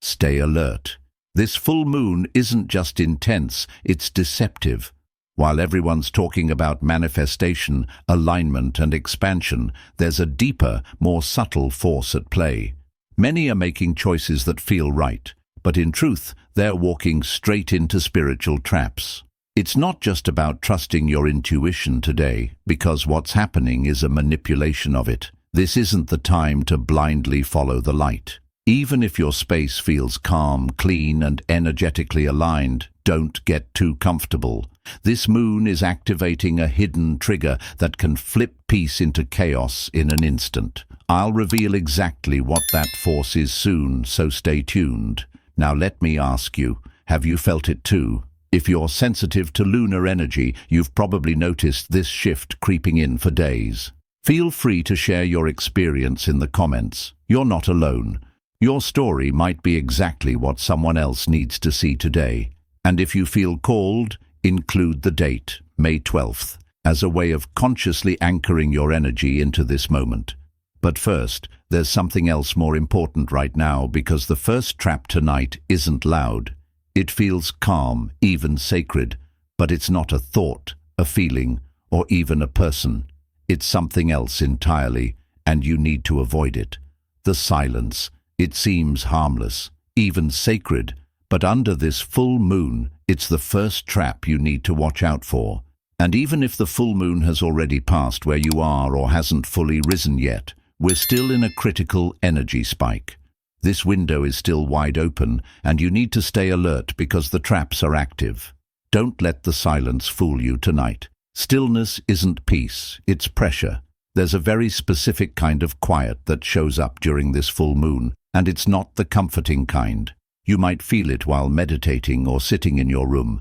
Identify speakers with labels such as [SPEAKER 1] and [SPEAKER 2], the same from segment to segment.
[SPEAKER 1] Stay alert. This full moon isn't just intense, it's deceptive. While everyone's talking about manifestation, alignment, and expansion, there's a deeper, more subtle force at play. Many are making choices that feel right, but in truth, they're walking straight into spiritual traps. It's not just about trusting your intuition today, because what's happening is a manipulation of it. This isn't the time to blindly follow the light. Even if your space feels calm, clean, and energetically aligned, don't get too comfortable. This moon is activating a hidden trigger that can flip peace into chaos in an instant. I'll reveal exactly what that force is soon, so stay tuned. Now let me ask you, have you felt it too? If you're sensitive to lunar energy, you've probably noticed this shift creeping in for days. Feel free to share your experience in the comments. You're not alone. Your story might be exactly what someone else needs to see today. And if you feel called, include the date, May 12th, as a way of consciously anchoring your energy into this moment. But first, there's something else more important right now, because the first trap tonight isn't loud. It feels calm, even sacred, but it's not a thought, a feeling, or even a person. It's something else entirely, and you need to avoid it. The silence. It seems harmless, even sacred, but under this full moon, it's the first trap you need to watch out for. And even if the full moon has already passed where you are or hasn't fully risen yet, we're still in a critical energy spike. This window is still wide open, and you need to stay alert because the traps are active. Don't let the silence fool you tonight. Stillness isn't peace, it's pressure. There's a very specific kind of quiet that shows up during this full moon, and it's not the comforting kind. You might feel it while meditating or sitting in your room.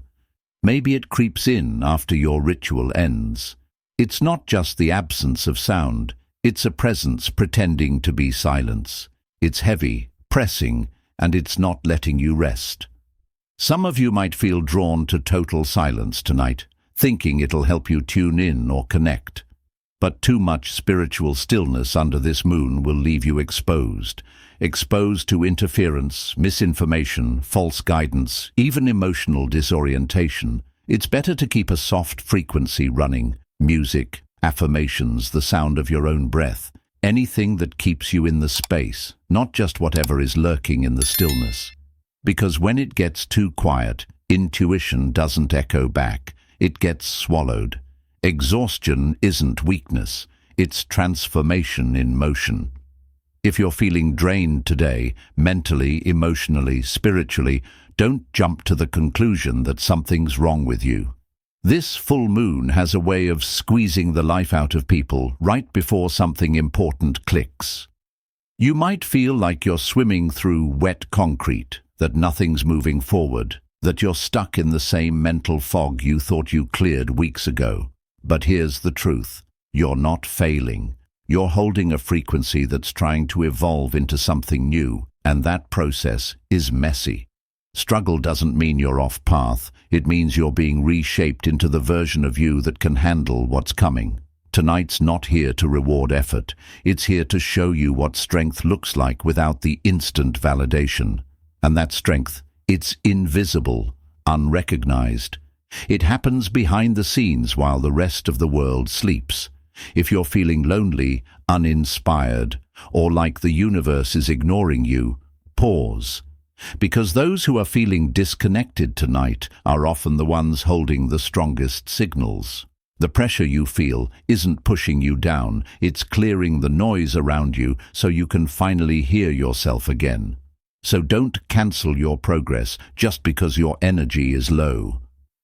[SPEAKER 1] Maybe it creeps in after your ritual ends. It's not just the absence of sound, it's a presence pretending to be silence. It's heavy, pressing, and it's not letting you rest. Some of you might feel drawn to total silence tonight, thinking it'll help you tune in or connect. But too much spiritual stillness under this moon will leave you exposed to interference, misinformation, false guidance, even emotional disorientation. It's better to keep a soft frequency running, music, affirmations, the sound of your own breath, anything that keeps you in the space, not just whatever is lurking in the stillness. Because when it gets too quiet, intuition doesn't echo back, it gets swallowed. Exhaustion isn't weakness, it's transformation in motion. If you're feeling drained today, mentally, emotionally, spiritually, don't jump to the conclusion that something's wrong with you. This full moon has a way of squeezing the life out of people right before something important clicks. You might feel like you're swimming through wet concrete, that nothing's moving forward, that you're stuck in the same mental fog you thought you cleared weeks ago. But here's the truth. You're not failing. You're holding a frequency that's trying to evolve into something new, and that process is messy. Struggle doesn't mean you're off path. It means you're being reshaped into the version of you that can handle what's coming. Tonight's not here to reward effort. It's here to show you what strength looks like without the instant validation. And that strength, it's invisible, unrecognized. It happens behind the scenes while the rest of the world sleeps. If you're feeling lonely, uninspired, or like the universe is ignoring you, pause. Because those who are feeling disconnected tonight are often the ones holding the strongest signals. The pressure you feel isn't pushing you down, it's clearing the noise around you so you can finally hear yourself again. So don't cancel your progress just because your energy is low.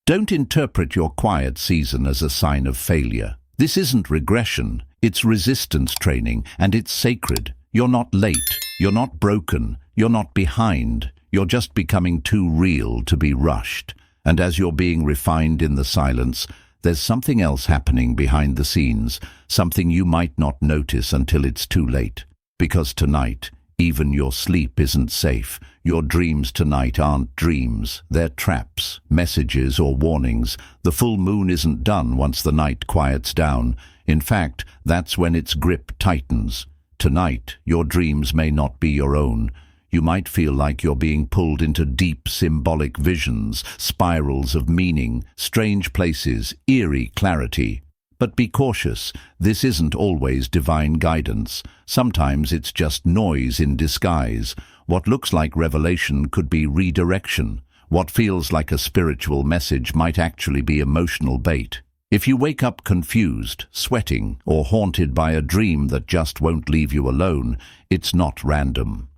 [SPEAKER 1] Don't interpret your quiet season as a sign of failure. This isn't regression, it's resistance training, and it's sacred. You're not late, you're not broken, you're not behind, you're just becoming too real to be rushed. And as you're being refined in the silence, there's something else happening behind the scenes, something you might not notice until it's too late. Because tonight, even your sleep isn't safe. Your dreams tonight aren't dreams. They're traps, messages or warnings. The full moon isn't done once the night quiets down. In fact, that's when its grip tightens. Tonight, your dreams may not be your own. You might feel like you're being pulled into deep symbolic visions, spirals of meaning, strange places, eerie clarity. But be cautious, this isn't always divine guidance. Sometimes it's just noise in disguise. What looks like revelation could be redirection. What feels like a spiritual message might actually be emotional bait. If you wake up confused, sweating, or haunted by a dream that just won't leave you alone, it's not random.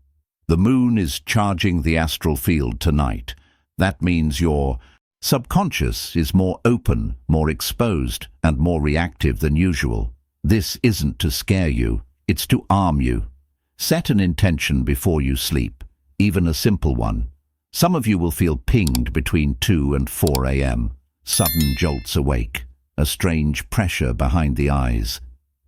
[SPEAKER 1] The moon is charging the astral field tonight. That means your subconscious is more open, more exposed, and more reactive than usual. This isn't to scare you, it's to arm you. Set an intention before you sleep, even a simple one. Some of you will feel pinged between 2 and 4 a.m. Sudden jolts awake, a strange pressure behind the eyes.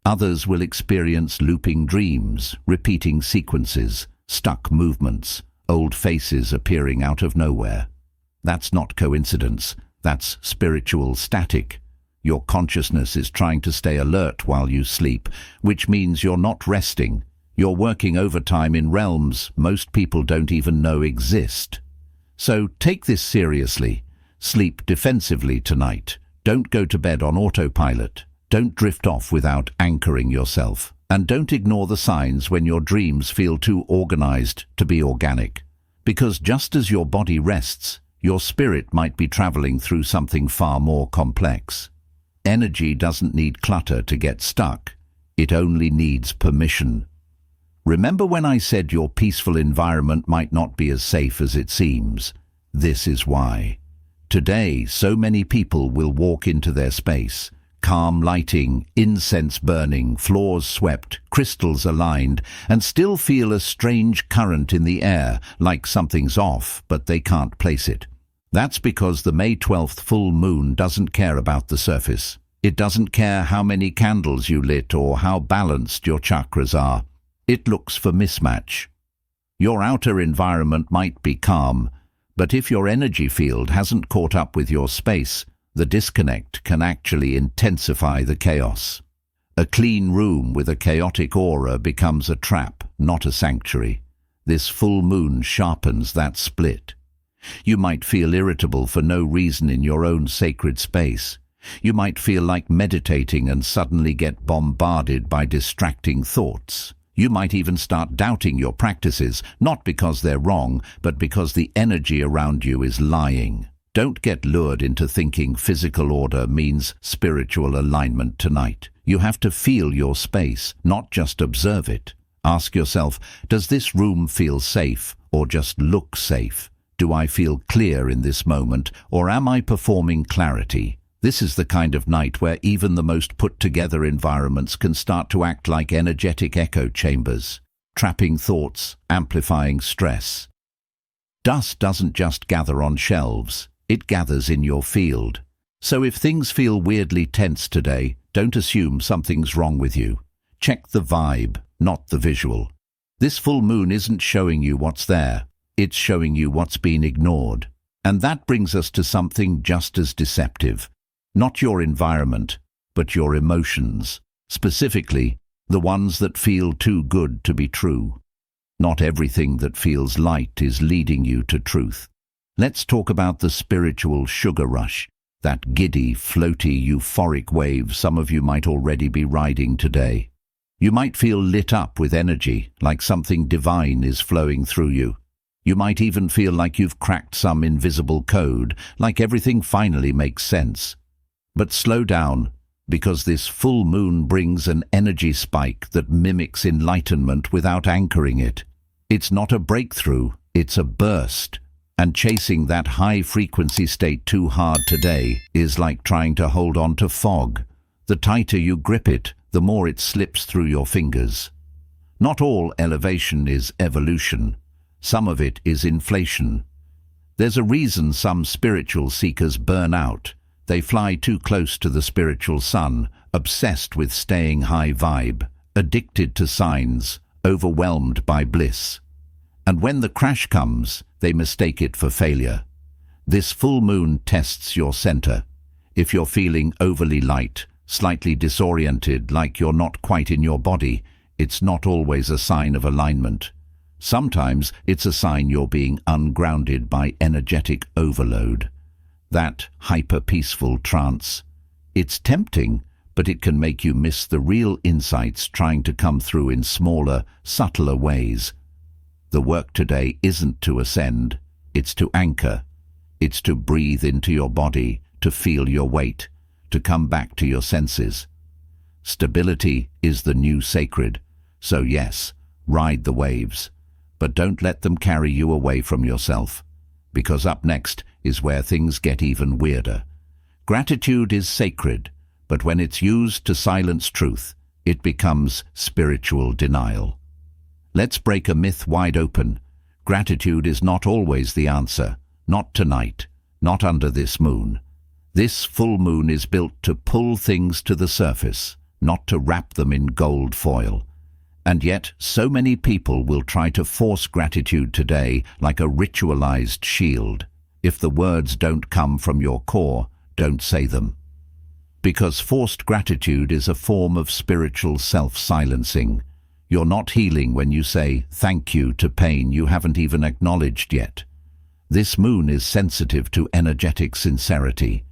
[SPEAKER 1] Others will experience looping dreams, repeating sequences, stuck movements, old faces appearing out of nowhere. That's not coincidence, that's spiritual static. Your consciousness is trying to stay alert while you sleep, which means you're not resting. You're working overtime in realms most people don't even know exist. So take this seriously. Sleep defensively tonight. Don't go to bed on autopilot. Don't drift off without anchoring yourself. And don't ignore the signs when your dreams feel too organized to be organic. Because just as your body rests, your spirit might be traveling through something far more complex. Energy doesn't need clutter to get stuck. It only needs permission. Remember when I said your peaceful environment might not be as safe as it seems? This is why. Today, so many people will walk into their space. Calm lighting, incense burning, floors swept, crystals aligned, and still feel a strange current in the air, like something's off, but they can't place it. That's because the May 12th full moon doesn't care about the surface. It doesn't care how many candles you lit or how balanced your chakras are. It looks for mismatch. Your outer environment might be calm, but if your energy field hasn't caught up with your space, the disconnect can actually intensify the chaos. A clean room with a chaotic aura becomes a trap, not a sanctuary. This full moon sharpens that split. You might feel irritable for no reason in your own sacred space. You might feel like meditating and suddenly get bombarded by distracting thoughts. You might even start doubting your practices, not because they're wrong, but because the energy around you is lying. Don't get lured into thinking physical order means spiritual alignment tonight. You have to feel your space, not just observe it. Ask yourself, does this room feel safe or just look safe? Do I feel clear in this moment, or am I performing clarity? This is the kind of night where even the most put-together environments can start to act like energetic echo chambers, trapping thoughts, amplifying stress. Dust doesn't just gather on shelves, it gathers in your field. So if things feel weirdly tense today, don't assume something's wrong with you. Check the vibe, not the visual. This full moon isn't showing you what's there, it's showing you what's been ignored. And that brings us to something just as deceptive. Not your environment, but your emotions. Specifically, the ones that feel too good to be true. Not everything that feels light is leading you to truth. Let's talk about the spiritual sugar rush, that giddy, floaty, euphoric wave some of you might already be riding today. You might feel lit up with energy, like something divine is flowing through you. You might even feel like you've cracked some invisible code, like everything finally makes sense. But slow down, because this full moon brings an energy spike that mimics enlightenment without anchoring it. It's not a breakthrough, it's a burst. And chasing that high-frequency state too hard today is like trying to hold on to fog. The tighter you grip it, the more it slips through your fingers. Not all elevation is evolution. Some of it is inflation. There's a reason some spiritual seekers burn out. They fly too close to the spiritual sun, obsessed with staying high vibe, addicted to signs, overwhelmed by bliss. And when the crash comes, they mistake it for failure. This full moon tests your center. If you're feeling overly light, slightly disoriented, like you're not quite in your body, it's not always a sign of alignment. Sometimes it's a sign you're being ungrounded by energetic overload. That hyper-peaceful trance. It's tempting, but it can make you miss the real insights trying to come through in smaller, subtler ways. The work today isn't to ascend, it's to anchor. It's to breathe into your body, to feel your weight, to come back to your senses. Stability is the new sacred, so yes, ride the waves, but don't let them carry you away from yourself, because up next is where things get even weirder. Gratitude is sacred, but when it's used to silence truth, it becomes spiritual denial. Let's break a myth wide open. Gratitude is not always the answer, not tonight, not under this moon. This full moon is built to pull things to the surface, not to wrap them in gold foil. And yet, so many people will try to force gratitude today like a ritualized shield. If the words don't come from your core, don't say them. Because forced gratitude is a form of spiritual self-silencing. You're not healing when you say thank you to pain you haven't even acknowledged yet. This moon is sensitive to energetic sincerity.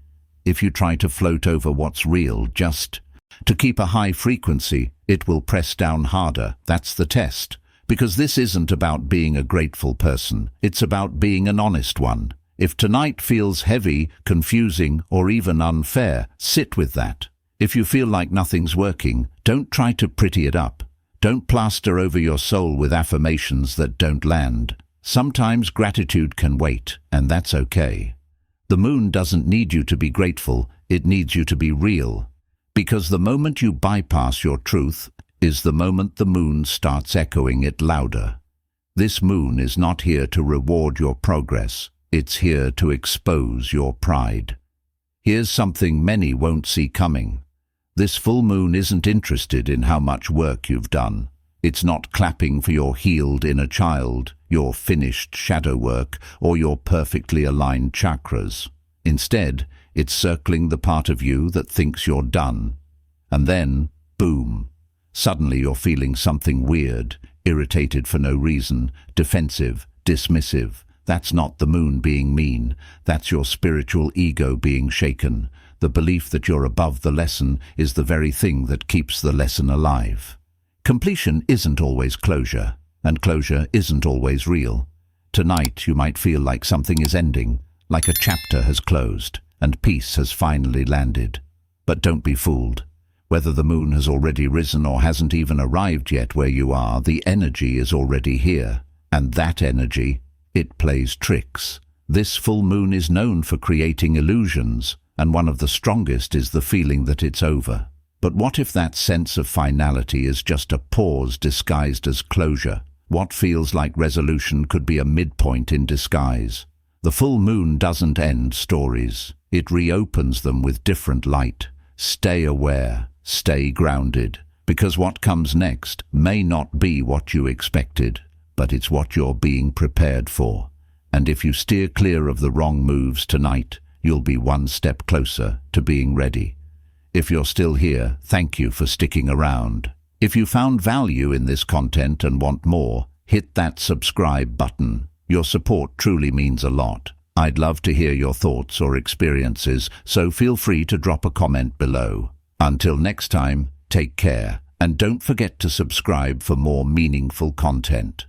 [SPEAKER 1] If you try to float over what's real just to keep a high frequency, it will press down harder. That's the test. Because this isn't about being a grateful person. It's about being an honest one. If tonight feels heavy, confusing, or even unfair, sit with that. If you feel like nothing's working, don't try to pretty it up. Don't plaster over your soul with affirmations that don't land. Sometimes gratitude can wait, and that's okay. The moon doesn't need you to be grateful, it needs you to be real. Because the moment you bypass your truth is the moment the moon starts echoing it louder. This moon is not here to reward your progress. It's here to expose your pride. Here's something many won't see coming. This full moon isn't interested in how much work you've done. It's not clapping for your healed inner child, your finished shadow work, or your perfectly aligned chakras. Instead, it's circling the part of you that thinks you're done. And then, boom, suddenly you're feeling something weird, irritated for no reason, defensive, dismissive. That's not the moon being mean. That's your spiritual ego being shaken. The belief that you're above the lesson is the very thing that keeps the lesson alive. Completion isn't always closure, and closure isn't always real. Tonight you might feel like something is ending, like a chapter has closed, and peace has finally landed. But don't be fooled. Whether the moon has already risen or hasn't even arrived yet where you are, the energy is already here. And that energy, it plays tricks. This full moon is known for creating illusions, and one of the strongest is the feeling that it's over. But what if that sense of finality is just a pause disguised as closure? What feels like resolution could be a midpoint in disguise. The full moon doesn't end stories. It reopens them with different light. Stay aware, stay grounded, because what comes next may not be what you expected, but it's what you're being prepared for. And if you steer clear of the wrong moves tonight, you'll be one step closer to being ready. If you're still here, thank you for sticking around. If you found value in this content and want more, hit that subscribe button. Your support truly means a lot. I'd love to hear your thoughts or experiences, so feel free to drop a comment below. Until next time, take care, and don't forget to subscribe for more meaningful content.